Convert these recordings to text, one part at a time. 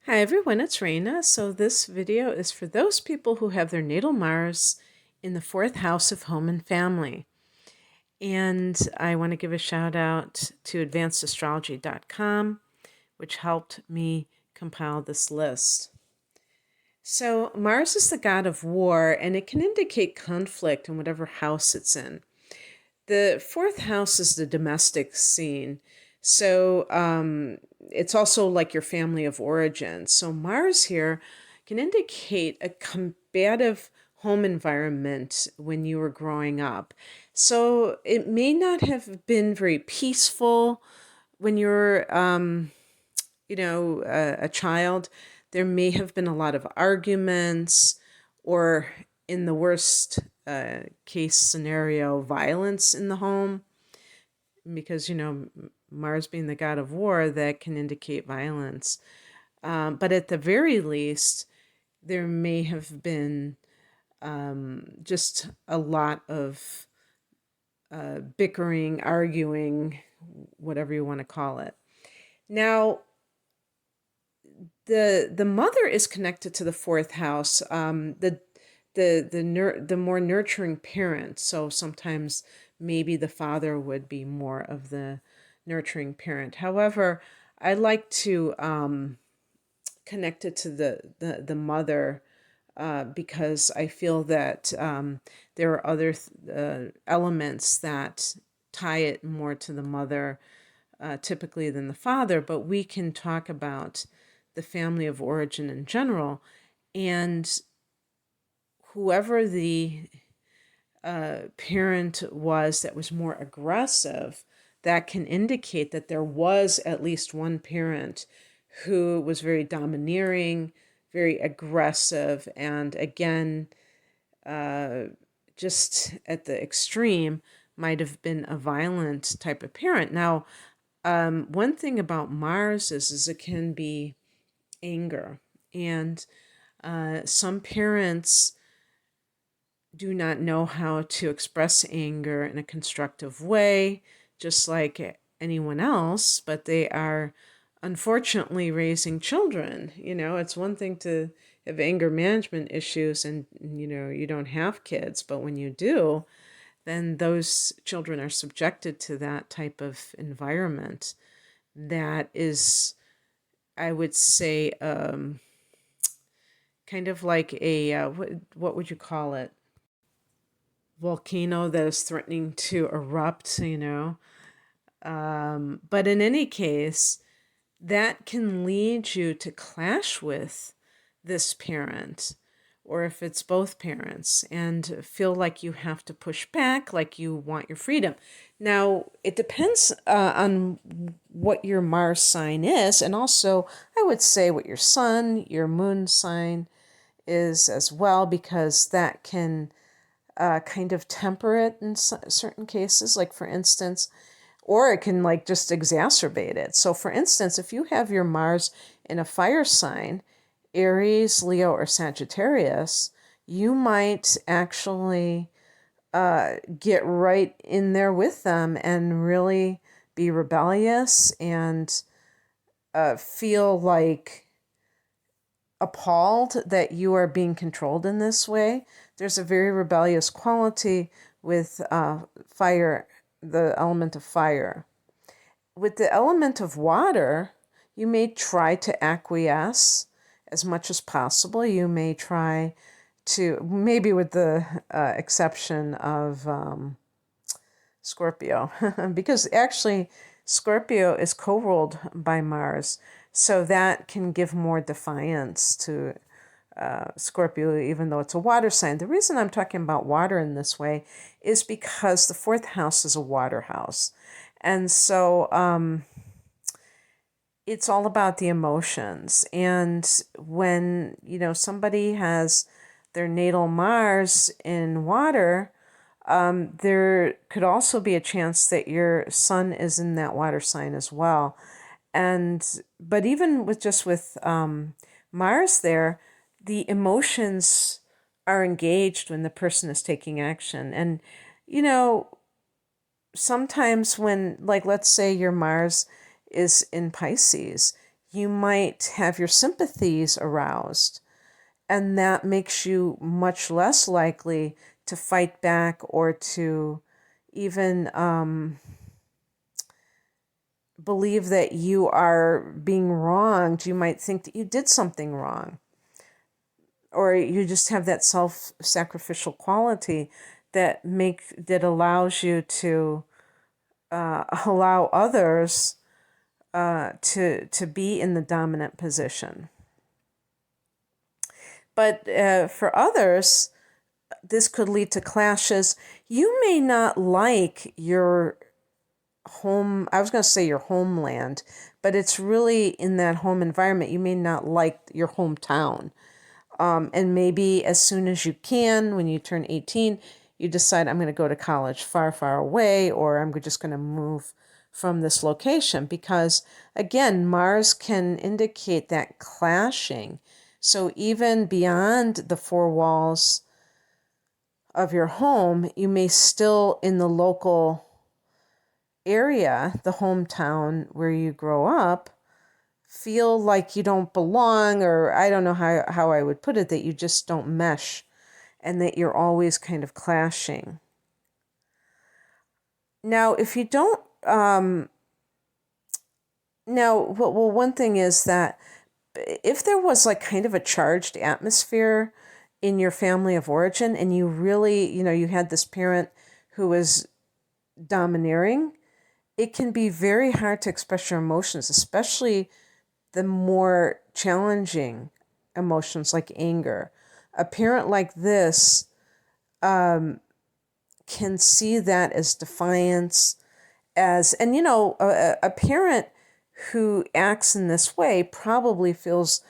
Hi everyone, it's Raina. So this video is for those people who have their natal Mars in the fourth house of home and family. And I want to give a shout out to advancedastrology.com, which helped me compile this list. So Mars is the god of war, and it can indicate conflict in whatever house it's in. The fourth house is the domestic scene. So it's also like your family of origin. So Mars here can indicate a combative home environment when you were growing up. So it may not have been very peaceful when you were, a child. There may have been a lot of arguments, or in the worst case scenario, violence in the home, because, Mars being the god of war, that can indicate violence. But at the very least, there may have been just a lot of bickering, arguing, whatever you want to call it. Now, the mother is connected to the fourth house. The more nurturing parent. So sometimes maybe the father would be more of the nurturing parent. However, I like to connect it to the mother because I feel that there are other elements that tie it more to the mother typically than the father. But we can talk about the family of origin in general, and whoever the parent was that was more aggressive, that can indicate that there was at least one parent who was very domineering, very aggressive, and again, just at the extreme, might have been a violent type of parent. Now, one thing about Mars is it can be anger, and some parents do not know how to express anger in a constructive way, just like anyone else, but they are unfortunately raising children. It's one thing to have anger management issues and, you don't have kids, but when you do, then those children are subjected to that type of environment that is, I would say, kind of like a, what would you call it? Volcano that is threatening to erupt. But in any case, that can lead you to clash with this parent, or if it's both parents, and feel like you have to push back, like you want your freedom. Now, it depends on what your Mars sign is, and also I would say what your sun, your moon sign is as well, because that can kind of temper it in certain cases. Like, for instance, or it can like just exacerbate it. So for instance, if you have your Mars in a fire sign, Aries, Leo, or Sagittarius, you might actually get right in there with them and really be rebellious and feel like appalled that you are being controlled in this way. There's a very rebellious quality with fire, the element of fire. With the element of water, you may try to acquiesce as much as possible. You may try to, maybe with the exception of Scorpio, because actually Scorpio is co-ruled by Mars, so that can give more defiance to Scorpio, even though it's a water sign. The reason I'm talking about water in this way is because the fourth house is a water house. And so it's all about the emotions. And when, somebody has their natal Mars in water, there could also be a chance that your sun is in that water sign as well. But even with Mars there, the emotions are engaged when the person is taking action. And, sometimes when, like, let's say your Mars is in Pisces, you might have your sympathies aroused, and that makes you much less likely to fight back or to even believe that you are being wronged. You might think that you did something wrong, or you just have that self-sacrificial quality that allows you to allow others to be in the dominant position. But for others, this could lead to clashes. You may not like your home, I was going to say your homeland, but it's really in that home environment. You may not like your hometown. And maybe as soon as you can, when you turn 18, you decide, I'm going to go to college far, far away, or I'm just going to move from this location. Because again, Mars can indicate that clashing. So even beyond the four walls of your home, you may still, in the local area, the hometown where you grow up, feel like you don't belong, or I don't know how I would put it, that you just don't mesh and that you're always kind of clashing. Now, if you don't, one thing is that if there was like kind of a charged atmosphere in your family of origin, and you really, you had this parent who was domineering, it can be very hard to express your emotions, especially the more challenging emotions like anger. A parent like this can see that as defiance, and a parent who acts in this way probably feels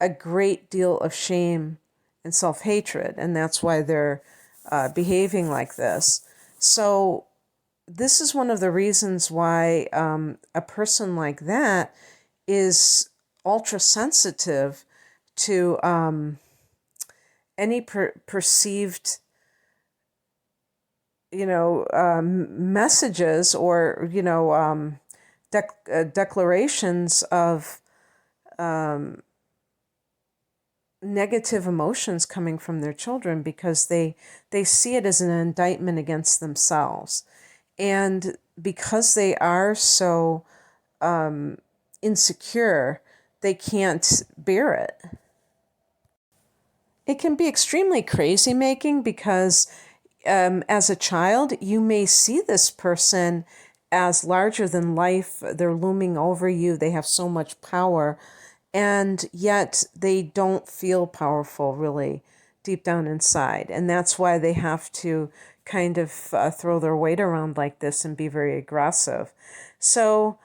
a great deal of shame and self-hatred, and that's why they're behaving like this. So this is one of the reasons why a person like that is ultra sensitive to any perceived, messages or, declarations of negative emotions coming from their children, because they see it as an indictment against themselves. And because they are so insecure, they can't bear it. It can be extremely crazy making, because as a child, you may see this person as larger than life. They're looming over you. They have so much power, and yet they don't feel powerful really deep down inside. And that's why they have to kind of throw their weight around like this and be very aggressive. So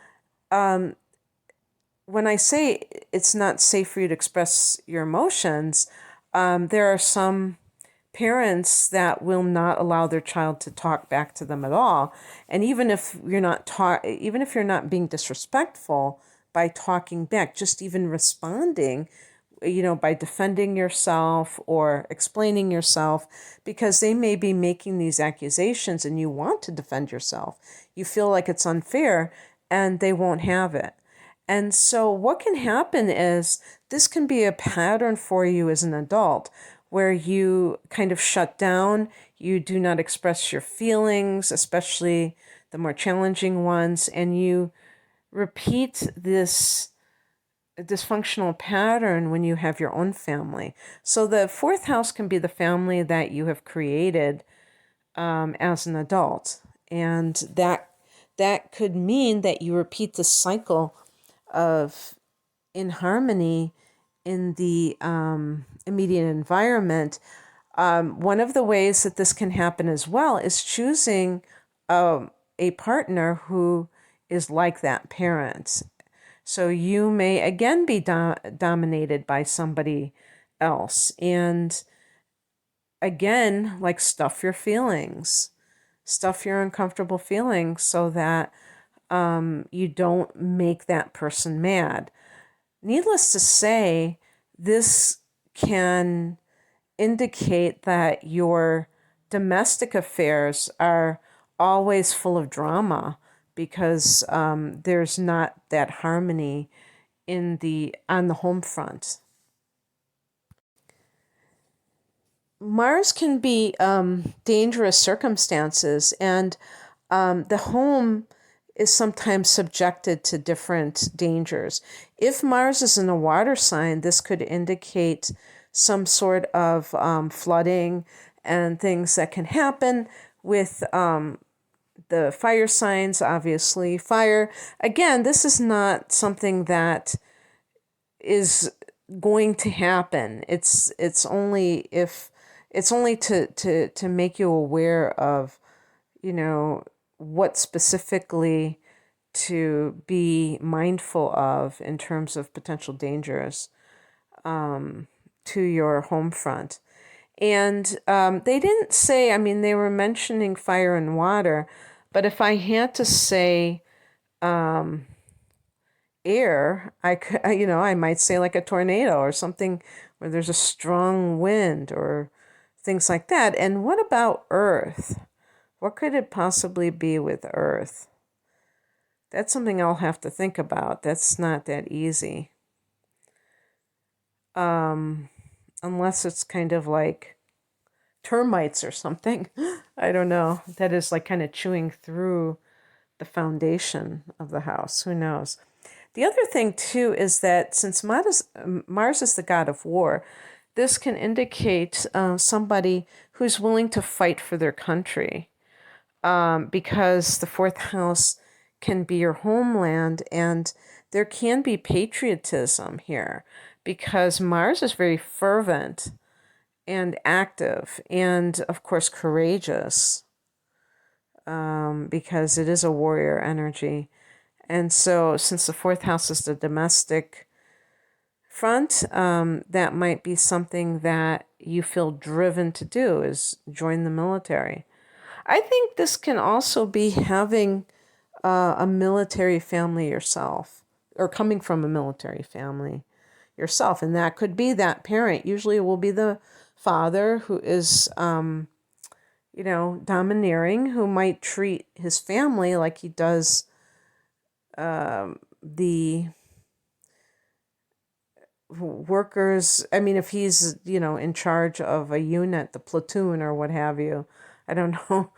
when I say it's not safe for you to express your emotions, there are some parents that will not allow their child to talk back to them at all. And even if you're not being disrespectful by talking back, just even responding, by defending yourself or explaining yourself, because they may be making these accusations and you want to defend yourself. You feel like it's unfair, and they won't have it. And so what can happen is this can be a pattern for you as an adult, where you kind of shut down, you do not express your feelings, especially the more challenging ones, and you repeat this dysfunctional pattern when you have your own family. So the fourth house can be the family that you have created as an adult. And that could mean that you repeat the cycle of inharmony in the immediate environment. One of the ways that this can happen as well is choosing a partner who is like that parent. So you may again be dominated by somebody else. And again, like stuff your feelings, stuff your uncomfortable feelings, so that you don't make that person mad. Needless to say, this can indicate that your domestic affairs are always full of drama, because there's not that harmony on the home front. Mars can be dangerous circumstances, and the home is sometimes subjected to different dangers. If Mars is in a water sign, this could indicate some sort of flooding and things that can happen with the fire signs, obviously. Fire, again, this is not something that is going to happen. It's only if it's only to make you aware of, what specifically to be mindful of in terms of potential dangers to your home front. And they didn't say, I mean, they were mentioning fire and water, but if I had to say air, I might say like a tornado or something where there's a strong wind or things like that. And what about earth? What could it possibly be with earth? That's something I'll have to think about. That's not that easy. Unless it's kind of like termites or something. I don't know. That is like kind of chewing through the foundation of the house. Who knows? The other thing, too, is that since Mars is the god of war, this can indicate somebody who's willing to fight for their country, because the fourth house can be your homeland, and there can be patriotism here because Mars is very fervent and active and, of course, courageous, because it is a warrior energy. And so since the fourth house is the domestic front, that might be something that you feel driven to do, is join the military. I think this can also be having a military family yourself, or coming from a military family yourself. And that could be that parent. Usually it will be the father who is, domineering, who might treat his family like he does the workers. I mean, if he's, in charge of a unit, the platoon or what have you. I don't know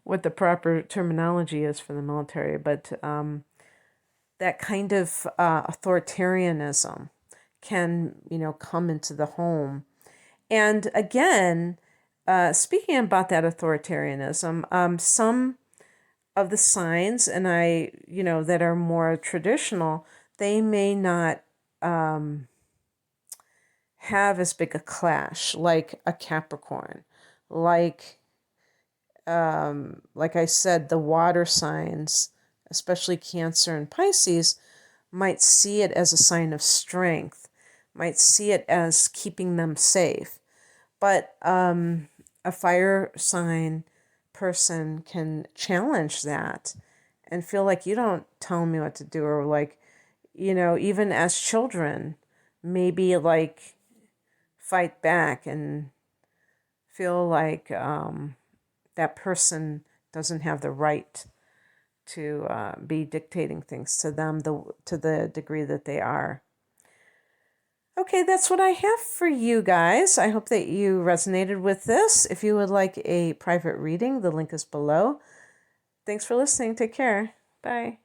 what the proper terminology is for the military, but that kind of authoritarianism can, come into the home. And again, speaking about that authoritarianism, some of the signs, and that are more traditional, they may not have as big a clash, like a Capricorn, like I said, the water signs, especially Cancer and Pisces, might see it as a sign of strength, might see it as keeping them safe. But a fire sign person can challenge that and feel like, you don't tell me what to do, or like, even as children, maybe like fight back and feel like that person doesn't have the right to be dictating things to them to the degree that they are. Okay, that's what I have for you guys. I hope that you resonated with this. If you would like a private reading, the link is below. Thanks for listening. Take care. Bye.